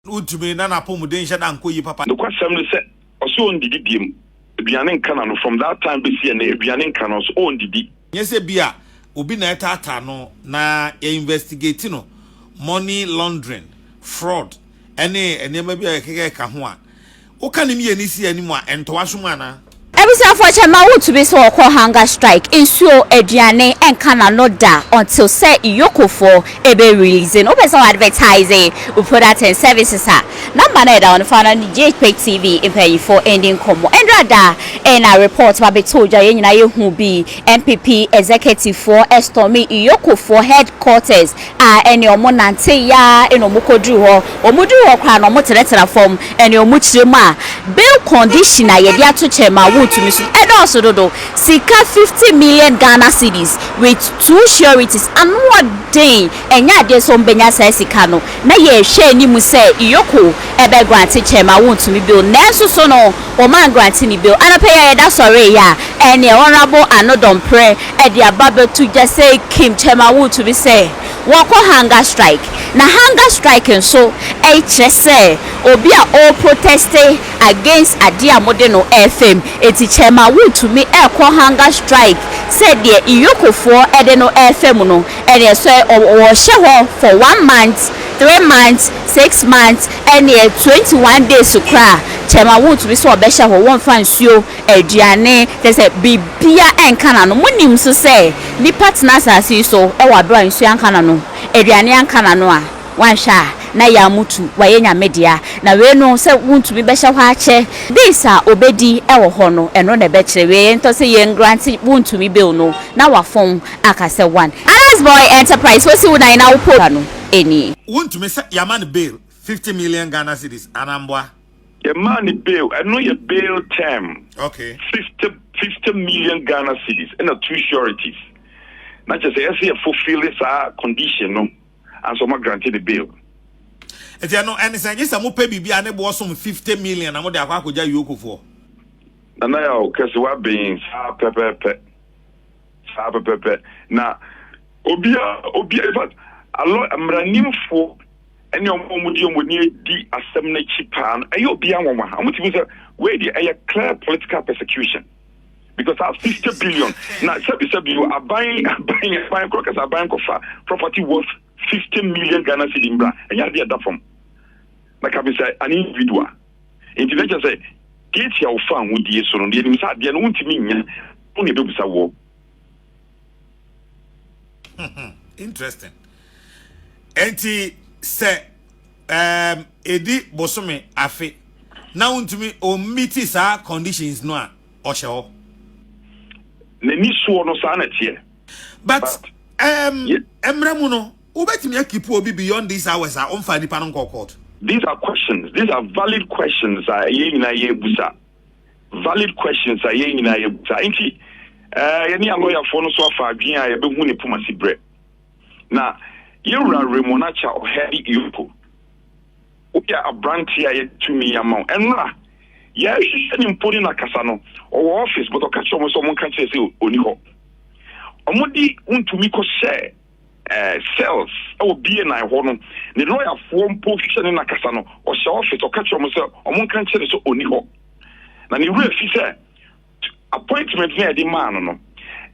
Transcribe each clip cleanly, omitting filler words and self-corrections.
Wontumi na na pomuden hye da nko yi papa. The question no say oso on didi biem. Aduane nka na no from that time be see na aduane nka no so on didi. Nyese bia obi na etata no na investigate no money laundering, fraud. Enema bia keke ka ho a. Wo ka nim ye ni si animu a entowa so ana. Every for Chema to be so called hunger strike in so Adriane and Canada until say Yoko for ebe releasing open some advertising we put that in services number down found on the Ghpage TV in pay for ending como and rather and a report by Betoja Yenina who be MPP executive for Estomi Yoko for headquarters and your monante ya in Omukodru or Mudu crown or motiletera form and your muchima bill conditioner yedia to Chema to me and also do sika 50 million Ghana cedis with 2 sureties and one day and ya de some benya say sika no na ye hwe ni mu say Iyoko ebe grant Chema Wontumi bill nenso so no o man grant ni bill and pay ya da sorry ya and the honorable Anodon pray e dia babel to just say Kim Chema Wontumi say wako hunger strike na hunger strike and so e kire say obi a all protesting against adia modeno FM eti Chema Wontumi hunger strike said the Iyoko for edeno FM no and they say or show for 1 month 3 months 6 months and 21 days to cry Chema Wontumi so obesha ho won fansuo aduane they say bibia enkana no munim so say ni partners asị so e wa bra nsuo ankana no aduane ankana no a wansha na ya mutu wayenya media na we no se Wontumi besha ho ache this a obedi e wo ho no eno na be kire we ento se ye grant Wontumi bill no na wafon akase one as boy enterprise we si wo na wo po no eni Wontumi se yaman bill 50 million Ghana cedis anambwa Your money bill, I know your bail term. Okay. 50 million Ghana cedis and 2 sureties. Not just say I fulfill this condition, no, and so much granted the bill. If you know anything, yes, I'm pay bibi ane bo some 50 million. I'm de akwa koja Iyoko for. Na na ya okese wa being sa pepe. Na obia but a lot amranim for any omudi di assembly chipan ayo bia nwa amuti say we dey a clear political persecution because that 50 billion now sabi you are buying crocus are buying property worth 50 million Ghana cedi bra and you dey that from like I say an individual individual say get your fan with the so no dey mi say dey no ntimi nya no be busa wo interesting enti se edi bosome afe na Wontumi o meet sa conditions no a o hye ho na ni so no sa na tie but emramu no obetimi akipu obi beyond these hours a onfa nipa no court. These are questions, these are valid questions valid questions enti any lawyer for no so afa adwen a ye be hu ne pomasi bre na yewura remonacha o heavy Iyoko oya abranti a yetumi amount enra ye hwehwe ni mponi na kasa no o office but o ka chomo so mon kan che se oni ho omudi Wontumi ko share sales o bie na ho no ne lawyer for mpo hwehwe na kasa no o share office o ka chomo so o mon kan che so oni ho na ni re fi se appointment na di man no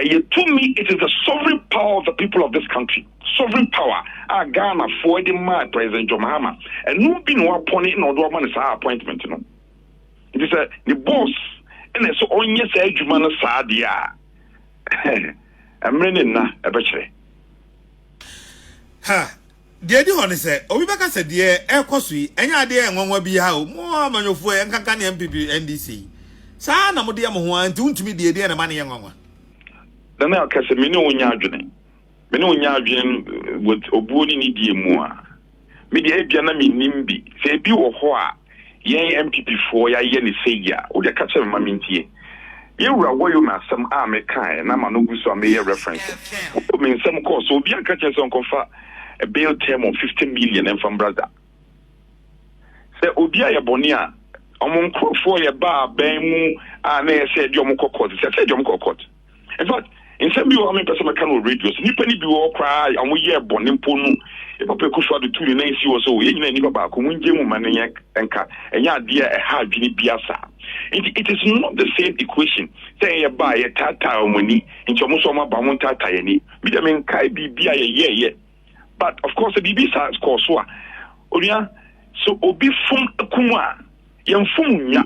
to me, it is the sovereign power of the people of this country. Sovereign power. Ghana for the man, President John Mahama. And no be no appointment in order to say appointment. You know, it is the boss, and so on. Yes, Edumana Sadia. I'm running now. Ha. The idea on say, Obibaka said, "Dear, Ekosui, any idea and one will be how more manufo and Kankani MPP NDC." Sana Modia Mohan, to me the idea and money young one. Then I'll catch a minute with Obuni Nidia Moa. Media Janami Nimbi, say, be or hoa, ye MPP for ya yen say ya, or the catcher mamintie. You are where you must some army and I'm an Ogusu may reference. I mean, some course will be a catcher on confer a bail term of 50 million and from brother. Say, Obia Bonia, among for your bar, Bemu, and they said Yomoko court. Said Yomoko court. In fact, in some people, I mean, person can radios. Nipeni be all cry, and we hear Bonimpono. papa kushwa do tuli na isi wo so ye nyina ni baba ko munje mu manenya enka enya ade a ha adwini biasa. It is not the same equation. Say you buy a tata money into Musoma Bamuntata any. Bidamin Kai Bibia ye. But of course the Bibisa Korswa. Oria so obi fum kuma yam fum ya.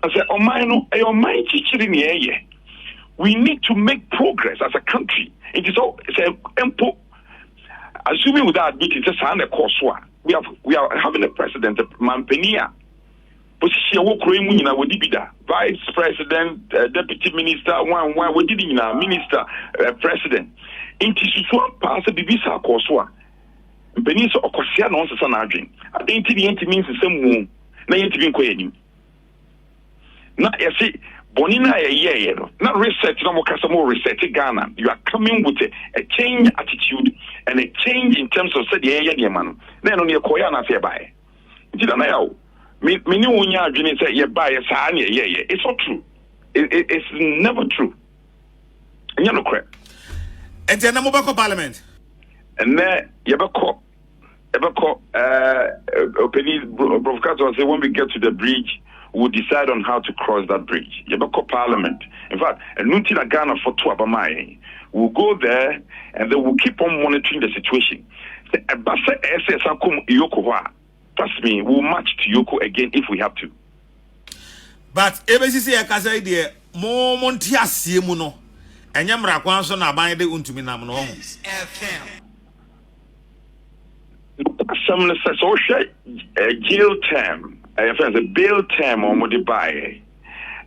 As a omino a mind teaching ye. We need to make progress as a country. It is all it's a empo assuming without admitting it's a Korswa. We are having a president, Mampenia. Position wo kro emu nyina wodi bida vice president deputy minister one wodi nyina minister president intisuso pass bibisa akoso a mpeni so okosia no nsesa na adwen adenti bi enti means semu na yenti bi nkoyanim na yesi boni na ye no na research na mo kasa mo research Ghana. You are coming with a change attitude and a change in terms of said ye de man na no ne koya na fe bae nti na yawo many unya adwene say ye buy sa na ye it's not true. It's never true. Anya no kre enti na mo bako parliament and there ye bako opening broadcaster say when we get to the bridge we'll decide on how to cross that bridge. Ye bako parliament. In fact nunti na Ghana for two abamai we'll go there and then we'll keep on monitoring the situation. Say abasa ss akum iyoko hwa. Trust me, we'll match to Yoko again if we have to. But ebesi ya kasa ide mo monti asie mu no enya mra kwan so na ban de Wontumi nam no ho. Some so jail term, a bail term or modi buy.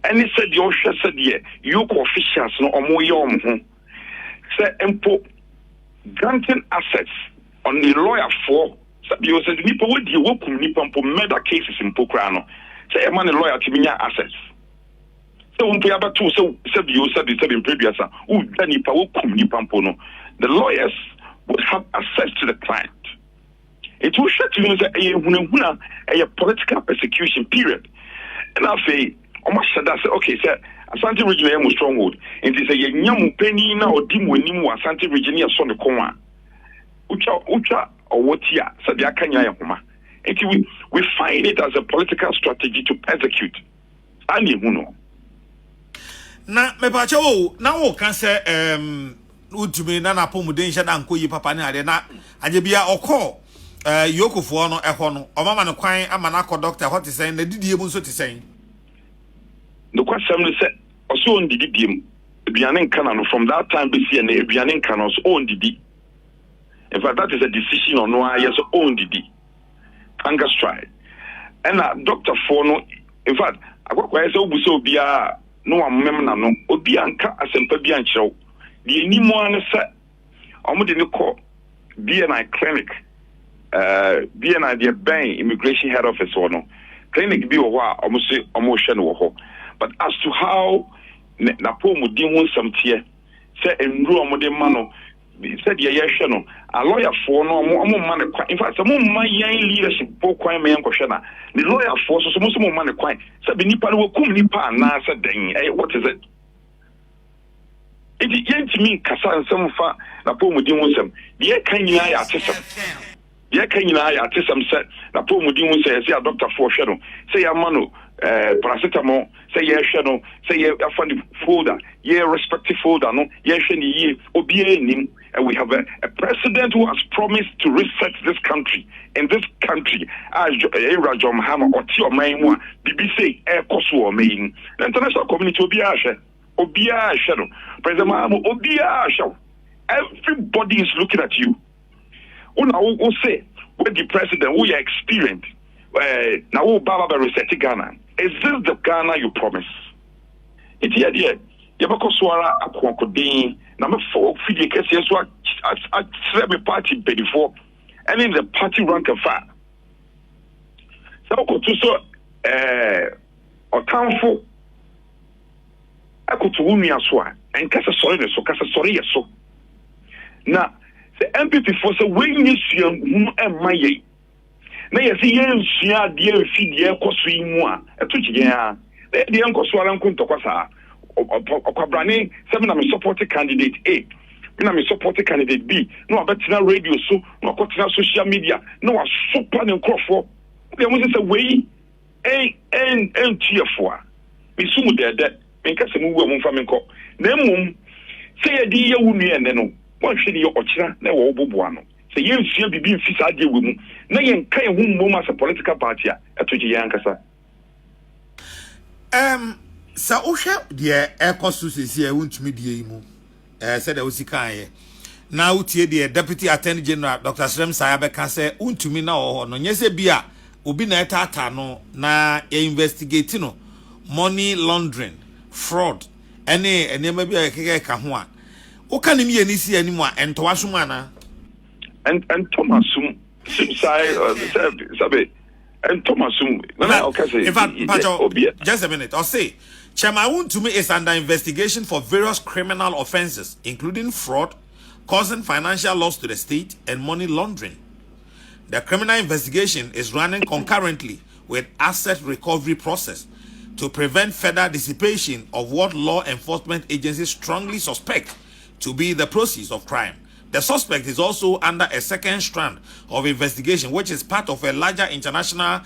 And he said your said ye Yoko officials no omo yom ho. Say empo granting assets on the lawyer for you said nipa we di wokum nipa mpo murder cases in Pokrano. Say a man a lawyer to minya assets. So when we have to said you said in previous nipa wokum nipa mpo no. The lawyers would have access to the client. It will show you that a political persecution period. And I say, okay, sir, Asante region is stronghold. And they say nyamu penny na odimu enimu Asante region ya son de koma. Ucha or what ya said ya kanya homa. We find it as a political strategy to persecute. Ani huno. Na me pacha wo na wo kan say Wontumi na na pomu den hye na nkoyi papa ne ade na agyebia okọ yokofo no ehọ no omama ne kwan ama na akọ doctor what is saying na didie mu so te saying. The question is also on didie Bianen Canano from that time BC and Bianen Canos own didi. In fact, that is a decision on why yes own didi. Hunger strike. And Dr. Fono, in fact, I got quite so bia no one memna no obianka asempa bianchero. The anyone set almost in the call BNI clinic, BNI the bank immigration head office or no clinic be almost emotional. But as to how Napo Mudin some tear, say in room de mano, said no, a lawyer for no more money. In fact, some more my young leadership poor crime man question. The lawyer forces some more money quite. Said Nipa will come Nipa and answer dang, what is it? It is to me, Kasa and some far Napo Mudin some. The can you artism? The can you artism said Napo Mudin says, yeah, Dr. For Shadow, say a mano. Paracetamol, say yes, shadow, say yeah, funny folder, yeah, respective folder, no, yes, ye, obeying, and we have a president who has promised to reset this country. In this country, as Rajom Hammer or Tio Maimwa, BBC, Air Kosu, main, the international community will be Obia shadow, President Mahamu, Obia shadow. Everybody is looking at you. Una will say, when the president, we are experienced. Now, Baba resetting Ghana. Is this the Ghana you promise? It's here, dear. Yabakoswara, Akwakodin, number 4, Fiji, Kessiaswa, I party before, and in the party rank and file. So, or townful, I could to whom you are and Cassa Sorry, so. Now, the MPP for the way you and my ye. Na yesi yensia die fidie koso imu a etuchi ya na die nkoso ara nkunto kwasa okwabrane 7 na me support candidate A me na me support candidate B no abetina radio so no akotina social media no super ne nkrofo they must say we en chiefo a me sumu de me nka se mu wu amfa me nko na mmom say ye di ye wu nu ene no won hwe ne ye okira na wo boboa no say ye nsia bibi mfi sa de wu mu na ye nka ye hu mmom as a political party a etoje ye ankasa sa ohwe de ekosu sesi e wontumi die mu said the Usikaye. Now, the Deputy Attorney General Dr. Shrem Sayabeka said, Untumi na or no, yes, bia, Ubina Tatano, na investigating money laundering, fraud, and maybe a kahua. Okanimi and isi anymore, and Toasumana and Thomasum, Sabe, and Thomasum. In fact, just a minute, I'll say. Chairman Wontumi is under investigation for various criminal offenses, including fraud, causing financial loss to the state, and money laundering. The criminal investigation is running concurrently with asset recovery process to prevent further dissipation of what law enforcement agencies strongly suspect to be the proceeds of crime. The suspect is also under a second strand of investigation, which is part of a larger international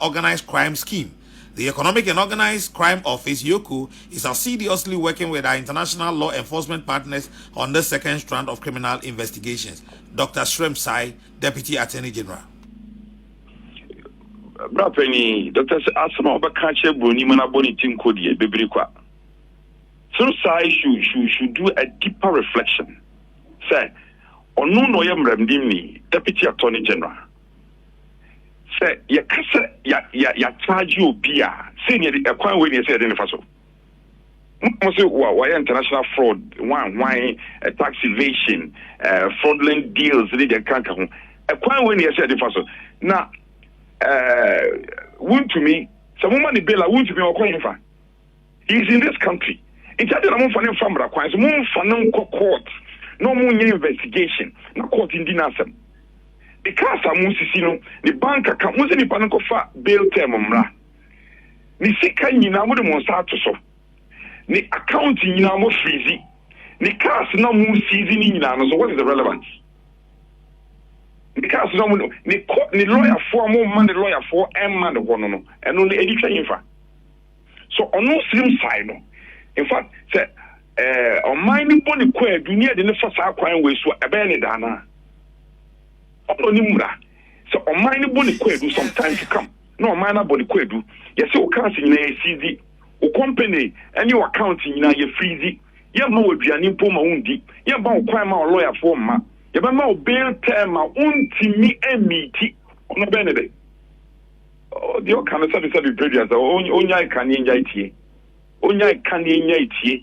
organized crime scheme. The Economic and Organized Crime Office, YOCO, is assiduously working with our international law enforcement partners on the second strand of criminal investigations. Dr. Shrem Sai, Deputy Attorney General. Brapeni, Dr. Asama Bakache Boni Manaboni Tim Kodi, Bebrikwa. So Sai should do a deeper reflection. Say, Onu no yam remdimni, Deputy Attorney General. Say, ya charge you beer, saying a coin when you said in the faso. Why international fraud, why tax evasion, fraudulent deals, they can't come. A coin when you said the faso. Now, Wontumi, some woman in Bella, Wontumi or coin for. He's in this country. It's a little more for them from Raquans, more for no court, no more investigation, no court in Dinasam. Because amusisino the bank account muzi ni panko fa bail term mra ni sika nyina mo de mo start so ni account nyina mo freeze ni cars na mo seize ni nyina no so what is the relevance because no mo ni lawyer for mo man the lawyer for man the one no and only edition infa so on no slim side no in fact say on mine boni kwa dunia de ne fa sa kwan we so ebe ne dana Onimura. So on mine boni kwedu some time to come. No mine boni kwedu. Yes, you can't in a CZ. O company and your account in a freezy. You know what you are in Poma undi. You about crime or lawyer for ma. You about bail term unti me and meaty on a benefit. Oh, the kind of service of the previous only I can enjoy. Only I can enjoy.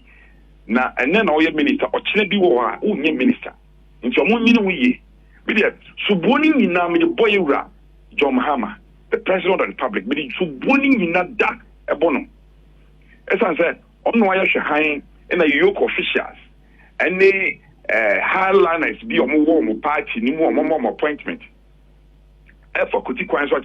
Now, and then all your minister or Chinebi war, only minister. In some 1 million. Suboni ni na me boy ura John Mahama, the president of the republic, but suboni ni na da ebono. As I said, on no ya shine in a yoke officials and they highliners be on more party, ni more appointment. For kuti